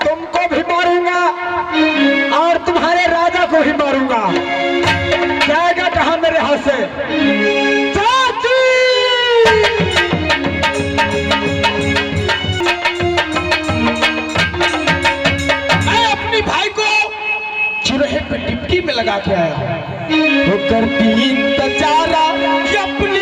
तुमको भी मारूंगा और तुम्हारे राजा को भी मारूंगा। जाएगा कहां मेरे हाथ से? चाची! मैं अपनी भाई को चूल्हे पे टिपकी में लगा के आया। वो करती इंतजारा कि अपनी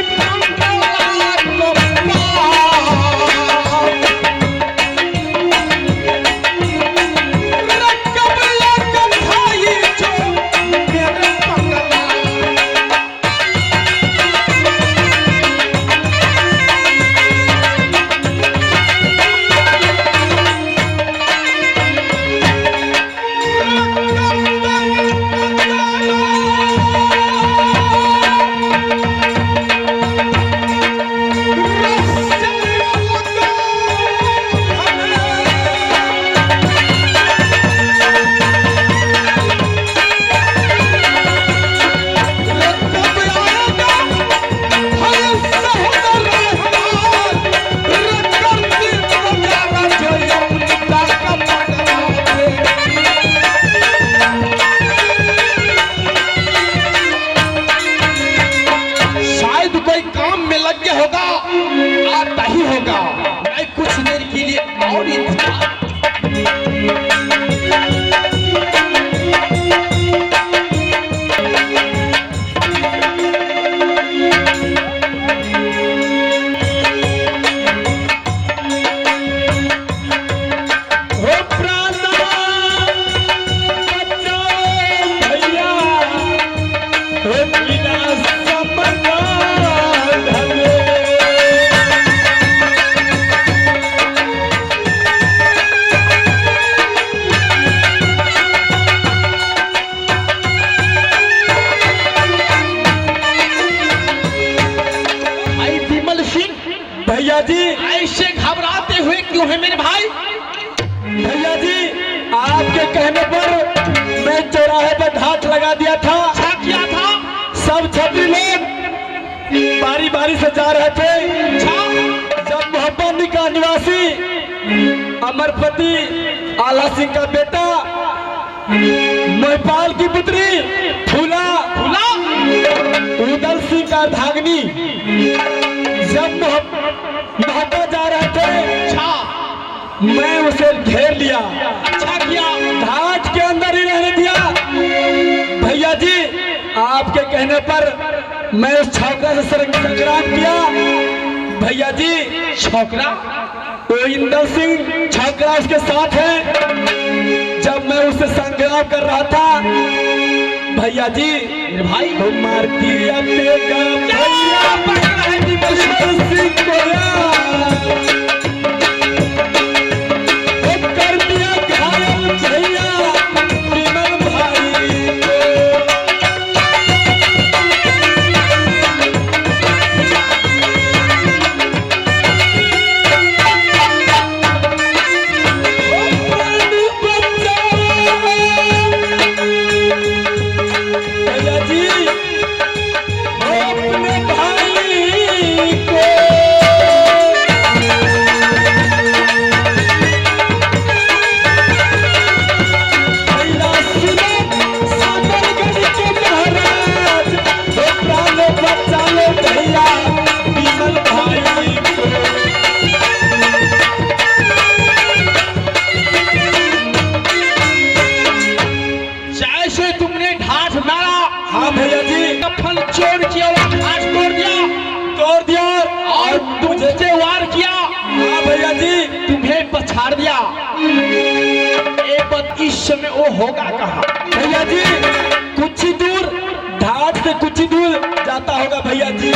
भैया जी ऐसे घबराते हुए क्यों है मेरे भाई? भैया जी आपके कहने पर मैं चौराहे पर घाट लगा दिया था। क्या किया था? सब छत्री लोग बारी बारी से जा रहे थे। जब मोहब्बनी का निवासी अमरपति आला सिंह का बेटा महिपाल की पुत्री फूला उदल सिंह का धागनी जब मोहब्बत जा रहे थे, मैं उसे घेर लिया। अच्छा किया, घाट के अंदर ही रहने दिया। भैया जी आपके कहने पर मैं उस छोकरा से संग्राम किया। भैया जी छोकरा वो इंदर सिंह छोकरा उसके साथ है। जब मैं उससे संग्राम कर रहा था भैया जी मेरे भाई वो मार दिया तेगा भैया सिंह को कर दिया घायल भैया विमल भाई को। भैया जी अपने भाई को भैया सुनो सागरगढ़ के महाराज तो प्राण बचा लो भैया विमल भाई को। जैसे तुमने ढाठ मारा, हाँ भैया जी कफन चोर किया और घाट तोड़ दिया और तुझे वार किया। हाँ भैया जी तुम्हें पछाड़ दिया। इस समय वो होगा कहाँ? भैया जी कुछ ही दूर घाट से कुछ ही दूर जाता होगा भैया जी।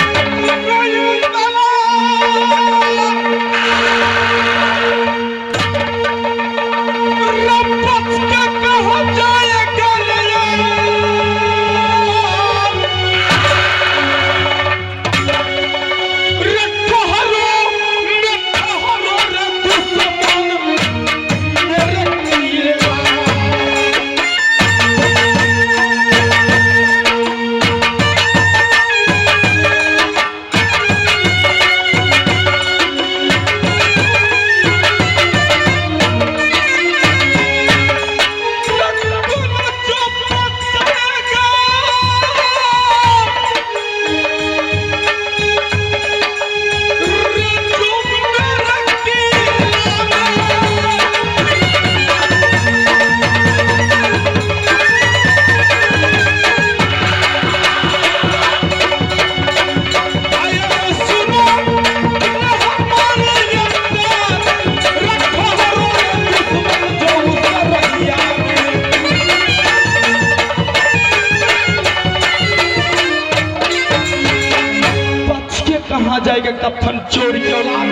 चोर की औलाद,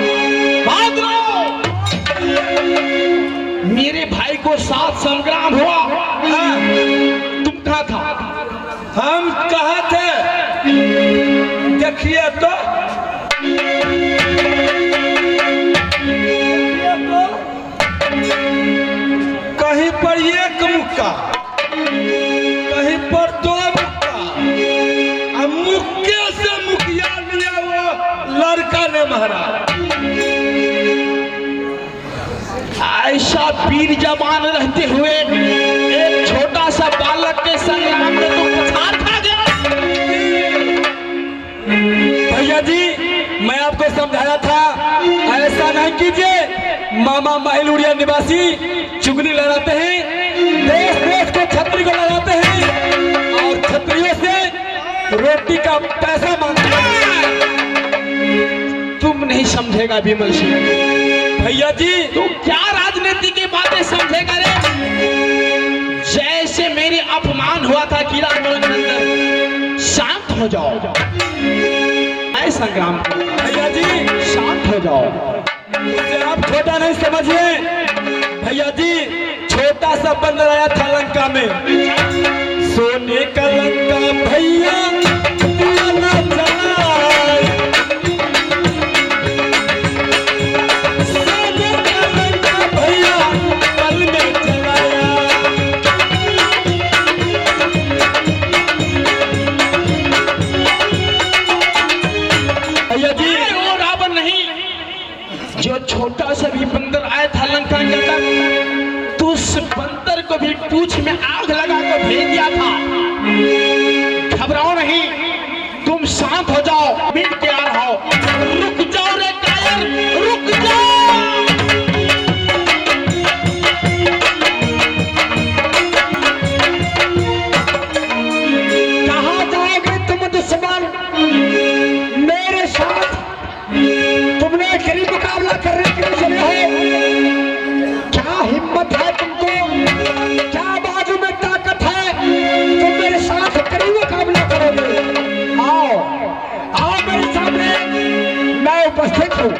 भाग लो। मेरे भाई को साथ संग्राम हुआ, हाँ, तुम कहाँ था? हम कहा थे देखिए तो, कहीं पर एक मुक्का, कहीं पर दो मुक्का, अब मुक्के से मुखिया लिया वो लड़का ने मारा। ऐसा वीर जवान रहते हुए एक छोटा सा बालक के संग्राम में तुम पछाड़ खा गया। भैया जी मैं आपको समझाया था ऐसा नहीं कीजिए। मामा माहिलुड़िया निवासी चुगली लड़ाते हैं, देश देश को छतरी को लड़ाते हैं और छतरियों से रोटी का पैसा मांगते हैं। तुम नहीं समझेगा विमल सिंह। भैया जी तू क्या राजनीति की बातें समझेगा रे? जैसे मेरे अपमान हुआ था किला के अंदर, शांत हो जाओ। ऐ संग्राम, भैया जी शांत हो जाओ। मुझे आप छोटा नहीं समझिए। भैया जी छोटा सा बंदर आया था लंका में, सोने का लंका भैया दिया ना जलाए। सोने का लंका भैया पल में जलाया। भैया जी वो रावण नहीं, जो छोटा सा भी बंदर आया था लंका के अंदर, तो उस बंदर को भी पूंछ में आग लगा कर भेज दिया था। घबराओ नहीं, तुम शांत हो जाओ, मिट के आ रहा हो। रुक जाओ रे कायर, रुक जाओ। कहाँ जाओगे तुम दुश्मन मेरे साथ? तुमने आखिरी मुकाबला करने के लिए चले हो? क्या हिम्मत है तुमको? क्या बाजू में ताकत है? तुम मेरे साथ करीब मुकाबला करोगे? आओ आओ मेरे सामने, मैं उपस्थित हूँ।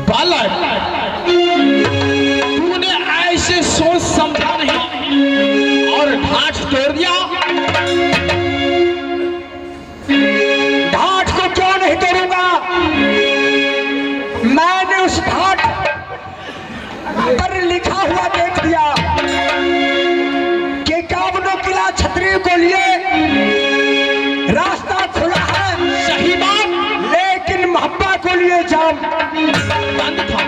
बालक, तूने ऐसे सोच समझा नहीं और ढांच तोड़ दिया। ढाट को क्यों नहीं तोड़ूंगा? मैंने उस ढाट पर लिखा हुआ देख लिया कि कावनो किला छतरी को लिए रास्ता खुला है, सही बात, लेकिन महब्बा को लिए जाम बंद था।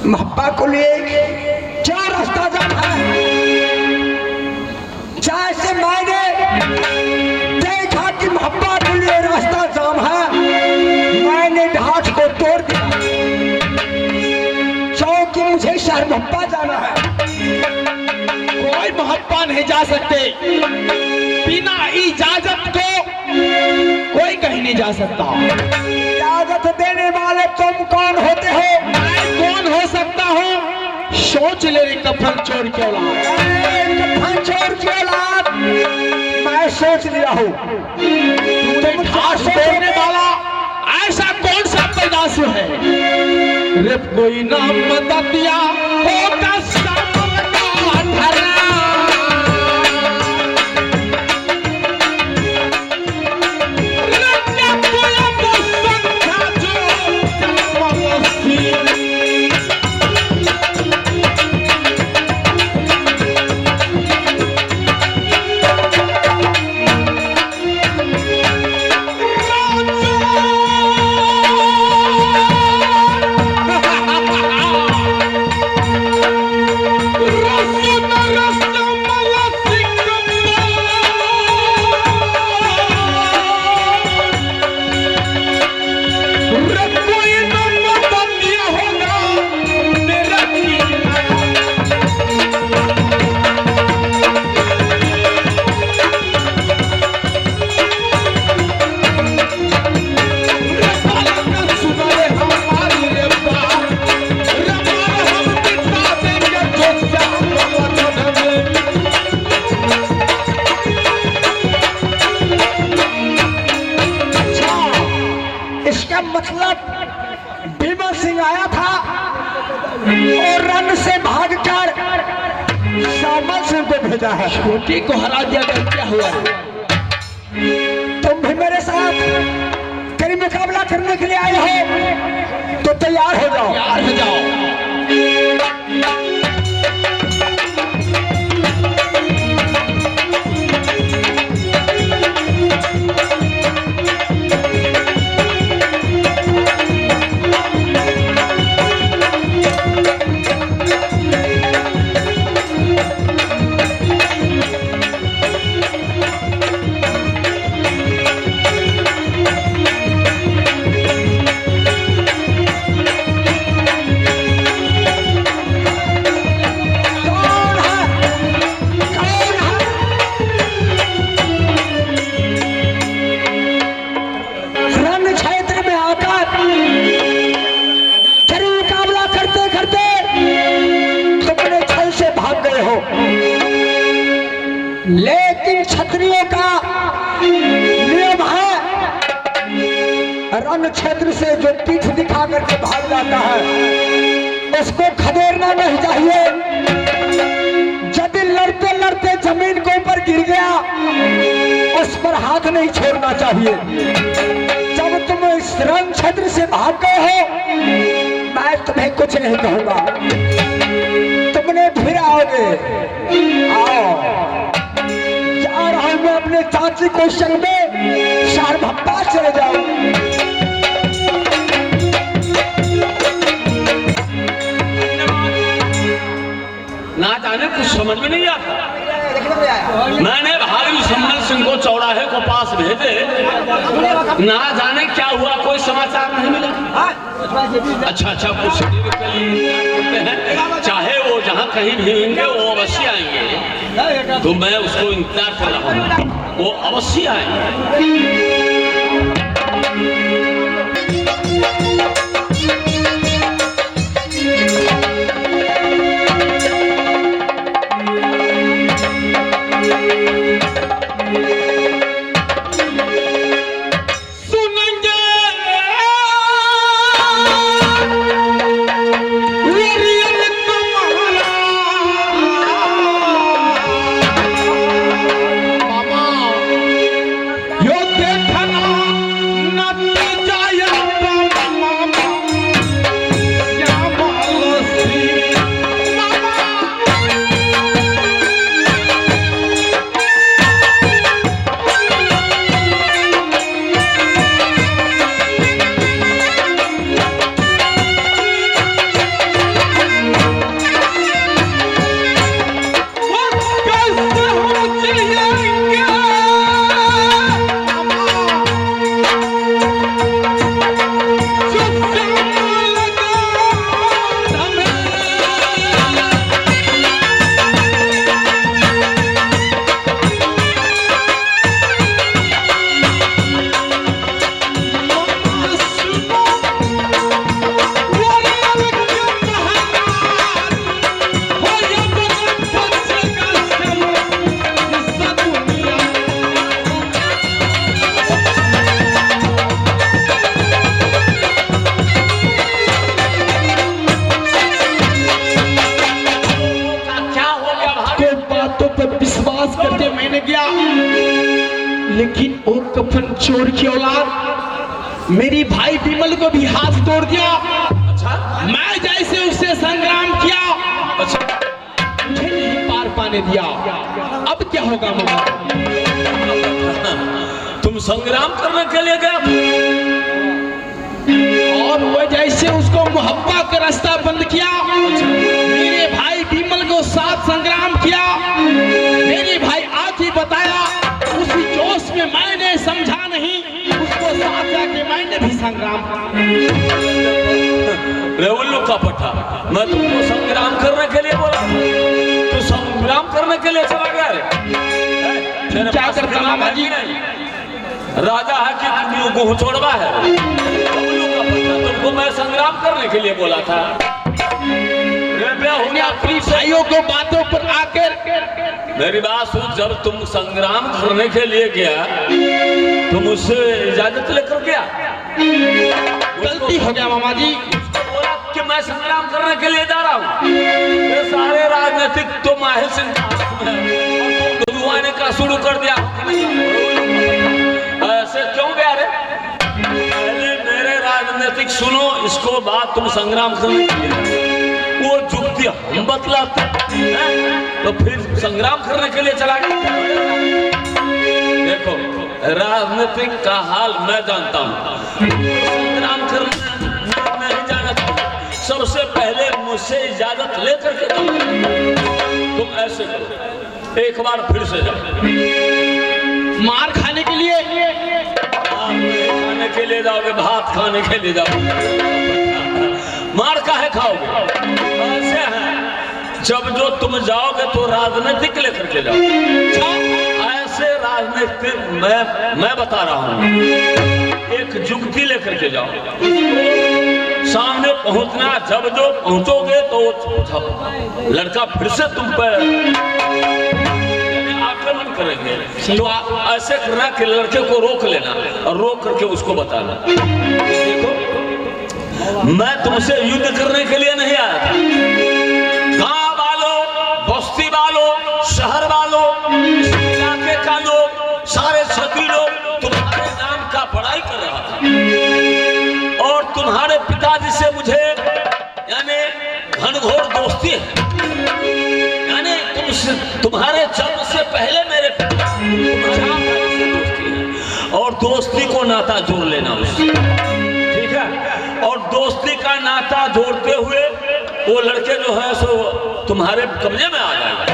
महब्बा को लिए क्या रास्ता जाम है? जैसे मैंने देखा कि महब्बा के लिए रास्ता जाम है, मैंने ढाट को तोड़ दिया, क्योंकि मुझे शहर महब्बा जाना है। कोई मोहब्बा नहीं जा सकते, बिना इजाजत को कोई कहीं नहीं जा सकता। इजाजत देने वाले तुम कौन होते हो? मैं कौन हो सकता हूँ? सोच ले रे कफन चोर की औलाद। कफन चोर की औलाद, मैं सोच लिया हूँ। तुम ढांच तोड़ने वाला ऐसा कौन सा पैदाश है? रे कोई नाम बता दिया होता सामन का धरा। रे क्या कोई मुस्तान था जो मस्ती। सिंह को भेजा है। छोटे को हरा दिया तो क्या हुआ? तुम भी मेरे साथ करीब मुकाबला करने के लिए आए हो तो तैयार हो जाओ। तैयार हो जाओ। लेकिन क्षत्रियों का नियम है, रण क्षेत्र से जो पीठ दिखा करके भाग जाता है उसको खदेड़ना नहीं चाहिए। यदि लड़ते लड़ते जमीन के ऊपर गिर गया उस पर हाथ नहीं छोड़ना चाहिए। जब तुम इस रण क्षेत्र से भाग गए हो मैं तुम्हें कुछ नहीं कहूंगा, तुमने फिर आओगे। आओ, जा रहा हूं मैं अपने चाची को संग में, शहर भप्पा चले जाओ। ना जाने कुछ समझ में नहीं आता। मैंने भाई सम्मल सिंह को चौराहे को पास भेजे, ना जाने क्या हुआ, कोई समाचार नहीं मिला। अच्छा कुछ चाहे वो जहाँ कहीं भी होंगे वो अवश्य आएंगे, तो मैं उसको इंतजार कर रहा हूँ, वो अवश्य आएंगे। लेकिन वो कफन चोर की औलाद मेरी भाई विमल को भी हाथ तोड़ दिया। अच्छा, मैं जैसे उससे संग्राम किया, अच्छा, मुझे नहीं पार पाने दिया। अब क्या होगा मामा? तुम संग्राम करने के लिए गए और वो जैसे उसको मुहब्बा का रास्ता बंद किया, मेरे भाई विमल को साथ संग्राम किया। मेरे भाई आके बताया, उसी जोश में मैंने समझा नहीं, उसको साथ जाके मैंने भी संग्राम रेवल्लू का पट्टा। मैं तुमको संग्राम करने के लिए बोला, तो संग्राम करने के लिए चला गया रे। क्या करता मामा जी? राजा है कि गुह छोड़वा है? तुमको मैं संग्राम करने के लिए बोला था। अपनी भाइयों को बातों पर आकर मेरी बात सुन, जब तुम संग्राम करने के लिए गया तो मुझसे इजाजत लेकर गया। गलती हो गया मामा जी। बोला कि मैं संग्राम करने के लिए जा रहा हूँ। ये सारे राजनीतिक तो माहिर सिंह का शुरू कर दिया। ऐसे क्यों गया रे? पहले मेरे राजनीतिक सुनो, इसको बाद तुम संग्राम करने के लिए। वो जुक्ति हम बतलाते हैं तो फिर संग्राम करने के लिए चला गया। देखो राजनीतिक का हाल मैं जानता हूँ, संग्राम करने नहीं जाना चाहिए। सबसे पहले मुझसे इजाजत लेकर के जाओ। तुम ऐसे करो, एक बार फिर से जाओ। मार खाने के लिए? खाने के लिए जाओगे, भात खाने के लिए जाओगे। मार काहे खाओगे? ऐसे हैं जब जो तुम जाओगे तो राजनीतिक लेकर के जाओ। ऐसे राजनीतिक मैं बता रहा हूँ, एक जुक्ति लेकर के जाओ। सामने पहुंचना, जब जो पहुंचोगे तो लड़का फिर से तुम पर आक्रमण करेंगे। तो ऐसे करना कि लड़के को रोक लेना और रोक करके उसको बताना, देखो मैं तुमसे युद्ध करने के लिए नहीं आया था। गांव वालों, बस्ती वालों, शहर वालों, इलाके का लोग, सारे क्षत्रिय लोग तुम्हारे नाम का बड़ाई कर रहा था और तुम्हारे पिताजी से मुझे यानी घनघोर दोस्ती है। यानी तुम्हारे जन्म से पहले मेरे तुम्हारे से दोस्ती है और दोस्ती को नाता जोड़ लेना उससे, ठीक है? और दोस्ती का नाता जोड़ते हुए वो लड़के जो है सो तुम्हारे कब्जे में आ जाएगा।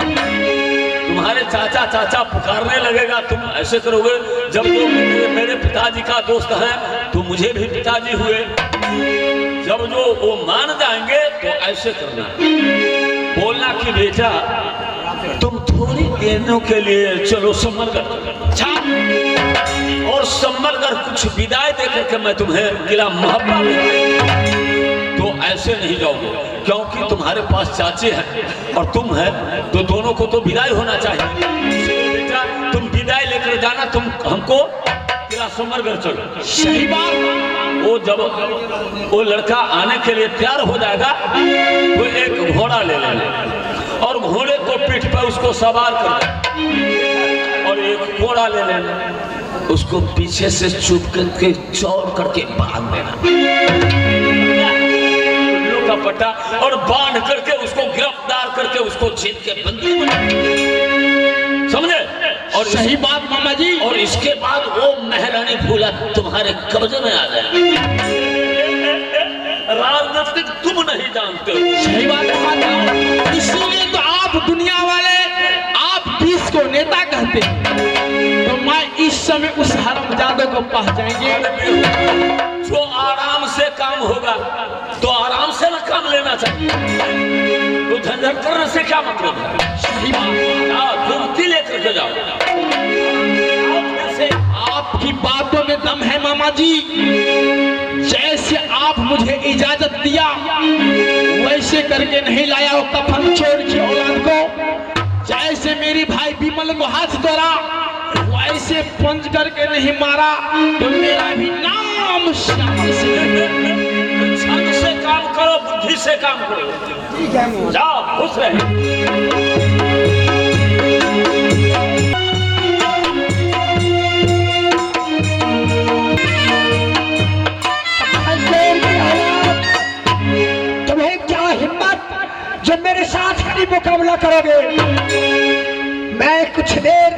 तुम्हारे चाचा चाचा पुकारने लगेगा। तुम ऐसे करोगे, जब जो मेरे पिताजी का दोस्त है तो मुझे भी पिताजी हुए। जब जो वो मान जाएंगे तो ऐसे करना, बोलना कि बेटा तुम थोड़ी देरों के लिए चलो सम्मलगढ़, और सम्मलगढ़ कुछ विदाई देकर के मैं तुम्हें किला मोहब्बा में, तो ऐसे नहीं जाओगे क्योंकि तुम्हारे पास चाचे हैं और तुम है तो दोनों को तो विदाई होना चाहिए। बेटा तुम विदाई लेकर जाना, तुम हमको किला सम्मलगढ़ चलो। सही बात। वो जब वो लड़का आने के लिए तैयार हो जाएगा तो एक घोड़ा ले लेना और घोड़े को पीठ पर उसको सवार कर और एक घोड़ा ले लेना, उसको पीछे से चुप करके चौड़ करके बांध देना का पट्टा, और बांध करके उसको गिरफ्तार करके उसको जेल के बंदी बना, समझे? और सही बात मामा जी। और इसके बाद वो महारानी फूला तुम्हारे कब्जे में आ जाए। राजनीतिक तुम नहीं जानते हो। सही बात है, इसीलिए तो आप दुनिया वाले आप बीस को नेता कहते हैं। तो मैं इस समय उस हरामजादे को पहचानेंगे। जो आराम से काम होगा तो आराम से ना काम लेना चाहिए, तो झंझट करने से क्या मतलब है? सही बात। जुक्ति लेकर के जाओ। आपकी बातों में दम है मामा जी। जैसे आप मुझे इजाजत दिया वैसे करके नहीं लाया वो कफन चोर की औलाद को। जैसे मेरी भाई बिमल को हाथ धरा वैसे पंच करके नहीं मारा तो मेरा भी नाम श्यामल छंद से काम करो, बुद्धि से काम करो। ठीक है, जाओ खुश रहे। जब मेरे साथ खड़ी मुकाबला करोगे, मैं कुछ देर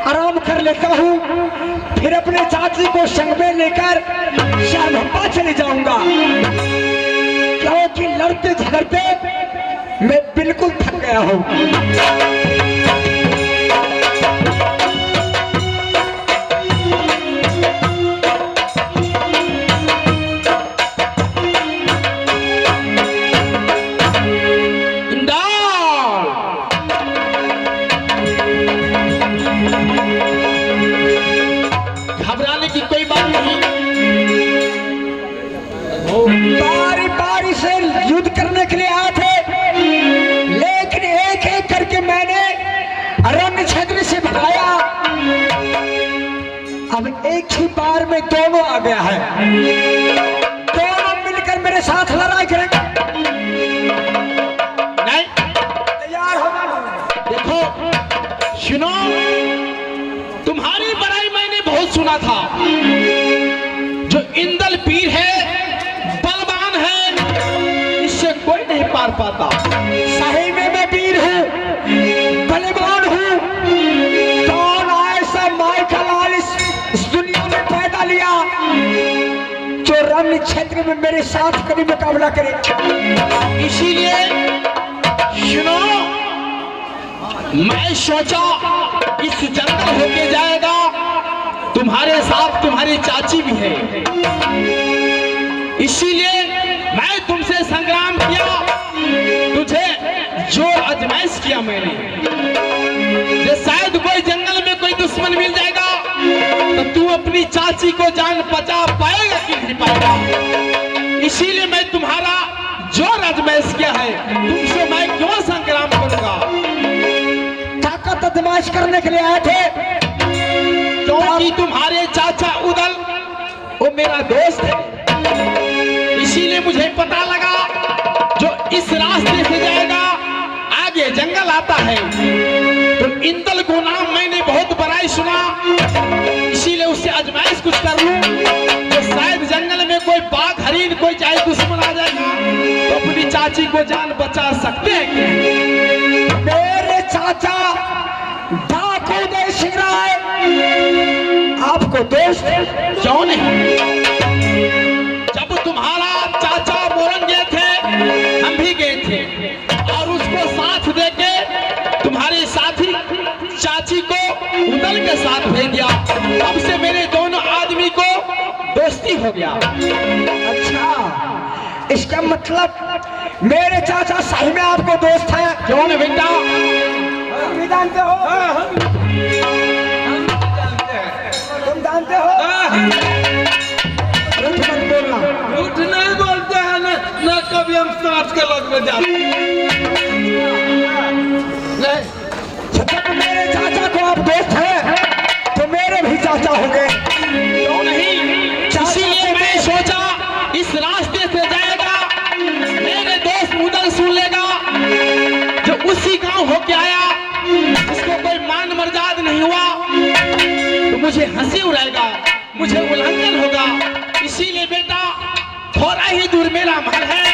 आराम कर लेता हूँ, फिर अपने चाची को संग में लेकर श्यामहप्पा चले जाऊंगा, क्योंकि लड़ते झगड़ते मैं बिल्कुल थक गया हूँ। घबराने की कोई बात नहीं। बारी बारी से युद्ध करने के लिए आए थे, लेकिन एक एक करके मैंने रण क्षेत्र से भगाया। अब एक ही बार में दोनों आ गया है, दोनों मिलकर मेरे साथ लड़ाई करेंगे। सुनो, तुम्हारी बड़ाई मैंने बहुत सुना था। जो इंदल पीर है, बलवान है, इससे कोई नहीं पार पाता। सही में मैं वीर हूँ, बलवान हूँ। कौन ऐसा माइका लाल इस दुनिया में पैदा लिया जो रण क्षेत्र में मेरे साथ कभी मुकाबला करे। इसीलिए सुनो, मैं सोचा इस जंगल होके जाएगा, तुम्हारे साथ तुम्हारी चाची भी है, इसीलिए मैं तुमसे संग्राम किया, तुझे जो आजमाइश किया मैंने। जे शायद कोई जंगल में कोई दुश्मन मिल जाएगा तो तू अपनी चाची को जान बचा पाएगा कि नहीं पाएगा। इसीलिए मैं तुम्हारा जो आजमाइश किया है, तुमसे मैं क्यों संग्राम करूंगा। ताकत आजमाइश करने के लिए आए थे, क्योंकि तुम्हारे चाचा उदल वो मेरा दोस्त है, इसीलिए मुझे पता लगा जो इस रास्ते से जाएगा आगे जंगल आता है। तो इंदल को नाम मैंने बहुत बड़ाई सुना, इसीलिए उससे आजमाइश कुछ कर लूं, तो शायद जंगल में कोई बाघ हरिन कोई चाहे दुश्मन आ जाएगा तो अपनी चाची को जान बचा सकते हैं क्या? मेरे चाचा डाकू दे सिंह राय आपको दोस्त क्यों नहीं? जब तुम्हारा चाचा मोरन गए थे, हम भी गए थे, और उसको साथ देके तुम्हारे साथी चाची को उदल के साथ भेज दिया। तब से मेरे दोनों आदमी को दोस्ती हो गया। अच्छा, इसका मतलब मेरे चाचा सही में आपको दोस्त है। क्यों नहीं बेटा? जानते हो, तुम जानते हो। झूठ मत बोलना। झूठ नहीं बोलते हैं न कभी हम सांस के लग में जाते नहीं। जब मेरे चाचा को आप दोस्त हैं तो मेरे भी चाचा होंगे। क्यों नहीं? इसीलिए मैं सोचा इस रास्ते से जाएगा, मेरे दोस्त उदल सुन लेगा, जो उसी गांव होके आया, उसको कोई मान मर्याद नहीं हुआ तो मुझे हंसी उड़ाएगा, मुझे उल्लंघन होगा। इसीलिए बेटा थोड़ा ही दूर मेरा महल है,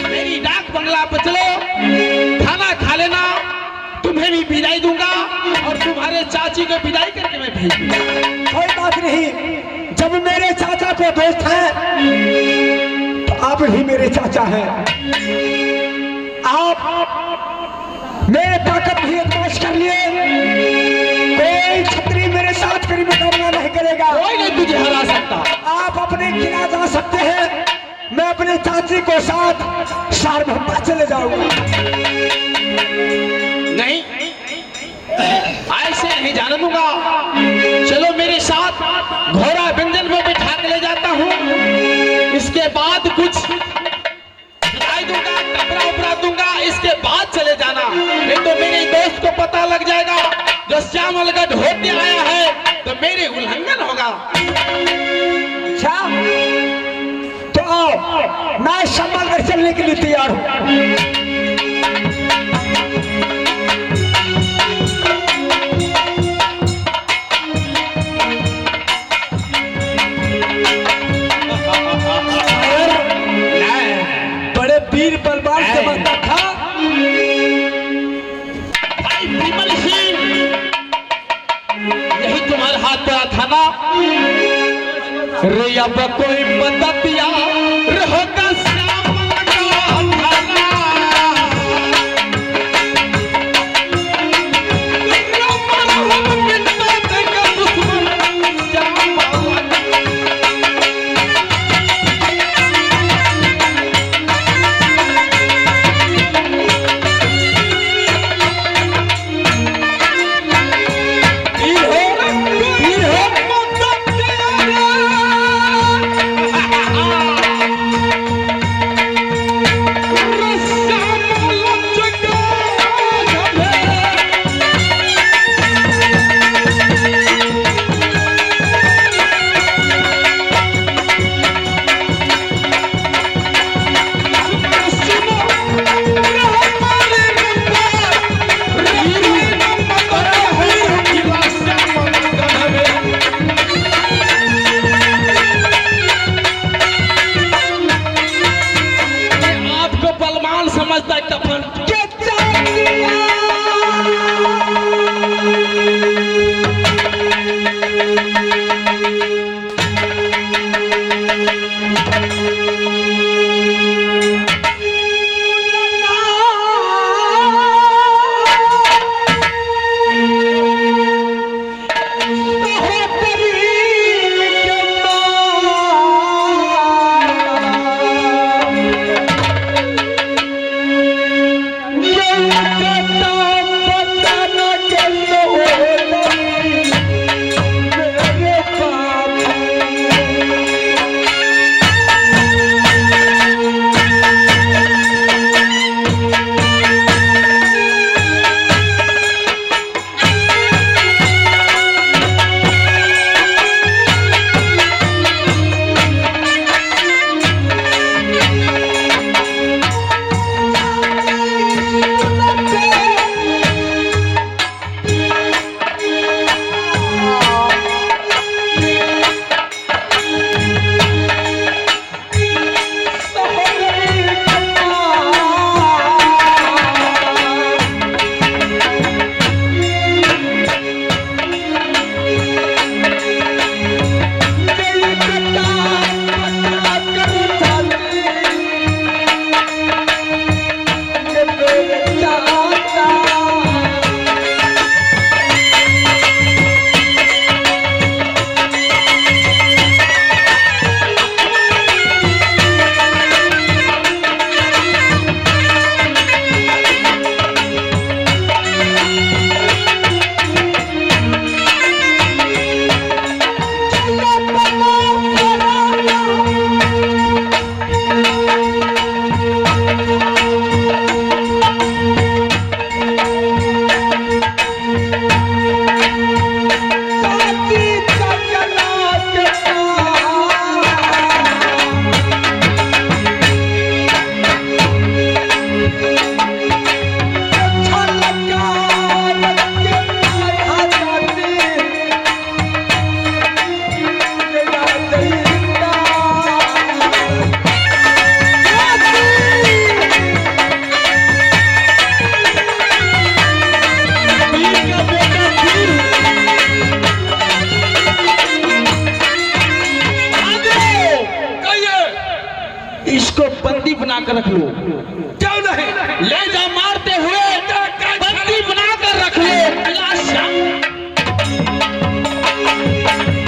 मेरी डाक बंगला पर चलो, खाना खा लेना, तुम्हें भी विदाई दूंगा और तुम्हारे चाची को विदाई करके मैं भेज दूंगा। कोई बात नहीं, जब मेरे चाचा को दोस्त है तो आप ही मेरे चाचा हैं। आप मेरे ताकत भी आजमाइश कर लिए, कोई छतरी मेरे साथ कभी मुकाबला नहीं करेगा। कोई नहीं तुझे हरा सकता। आप अपने किला जा सकते हैं, मैं अपने चाची को साथ शार मोहब्बत चले जाऊंगा। नहीं, ऐसे नहीं जाने दूंगा। चलो मेरे साथ, घोड़ा व्यंजन में बिठा के ले जाता हूँ, इसके बाद कुछ खिलाई दूंगा, कपड़ा उपड़ा दूंगा, इसके बाद चले जाना, नहीं तो मेरे दोस्त को पता लग जाएगा जो श्यामलगढ़ होते आया है तो मेरे उल्लंघन होगा। अच्छा, तो आओ, मैं श्यामलगढ़ चलने के लिए तैयार हूँ। बड़े वीर बलवान से बनता था भाई विमल सिंह, यही तुम्हारे हाथ पड़ा था ना? रे अब कोई मदतिया रहोगा श्यामल का थाना। रोम मिटा देगा दुश्मन श्यामल। वीर हो, के रख लो।